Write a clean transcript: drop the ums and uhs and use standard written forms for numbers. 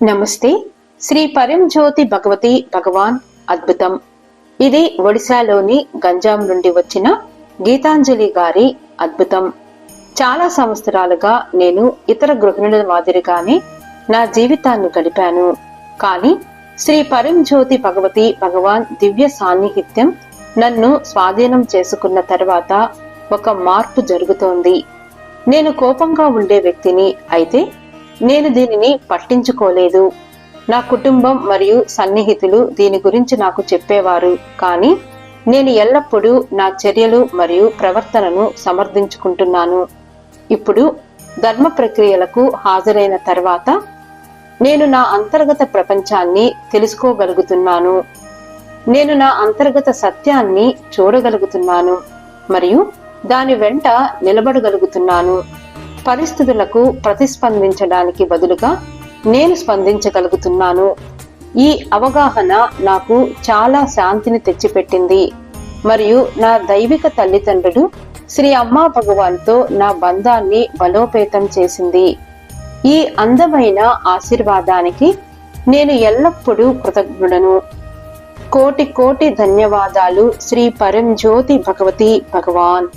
నమస్తే. శ్రీ పరంజ్యోతి భగవతి భగవాన్ అద్భుతం. ఇది ఒడిశాలోని గంజాం నుండి వచ్చిన గీతాంజలి గారి అద్భుతం. చాలా సంవత్సరాలుగా నేను ఇతర గృహిణుల మాదిరిగానే నా జీవితాన్ని గడిపాను. కానీ శ్రీ పరంజ్యోతి భగవతి భగవాన్ దివ్య సాన్నిహిత్యం నన్ను స్వాధీనం చేసుకున్న తర్వాత ఒక మార్పు జరుగుతోంది. నేను కోపంగా ఉండే వ్యక్తిని, అయితే నేను దీనిని పట్టించుకోలేదు. నా కుటుంబం మరియు సన్నిహితులు దీని గురించి నాకు చెప్పేవారు, కానీ నేను ఎల్లప్పుడూ నా చర్యలు మరియు ప్రవర్తనను సమర్థించుకుంటున్నాను. ఇప్పుడు ధర్మ ప్రక్రియలకు హాజరైన తర్వాత నేను నా అంతర్గత ప్రపంచాన్ని తెలుసుకోగలుగుతున్నాను. నేను నా అంతర్గత సత్యాన్ని చూడగలుగుతున్నాను మరియు దాని వెంట నిలబడగలుగుతున్నాను. పరిస్థితులకు ప్రతిస్పందించడానికి బదులుగా నేను స్పందించగలుగుతున్నాను. ఈ అవగాహన నాకు చాలా శాంతిని తెచ్చిపెట్టింది మరియు నా దైవిక తల్లిదండ్రులు శ్రీ అమ్మా భగవాన్తో నా బంధాన్ని బలోపేతం చేసింది. ఈ అందమైన ఆశీర్వాదానికి నేను ఎల్లప్పుడూ కృతజ్ఞుడను. కోటి కోటి ధన్యవాదాలు శ్రీ పరంజ్యోతి భగవతి భగవాన్.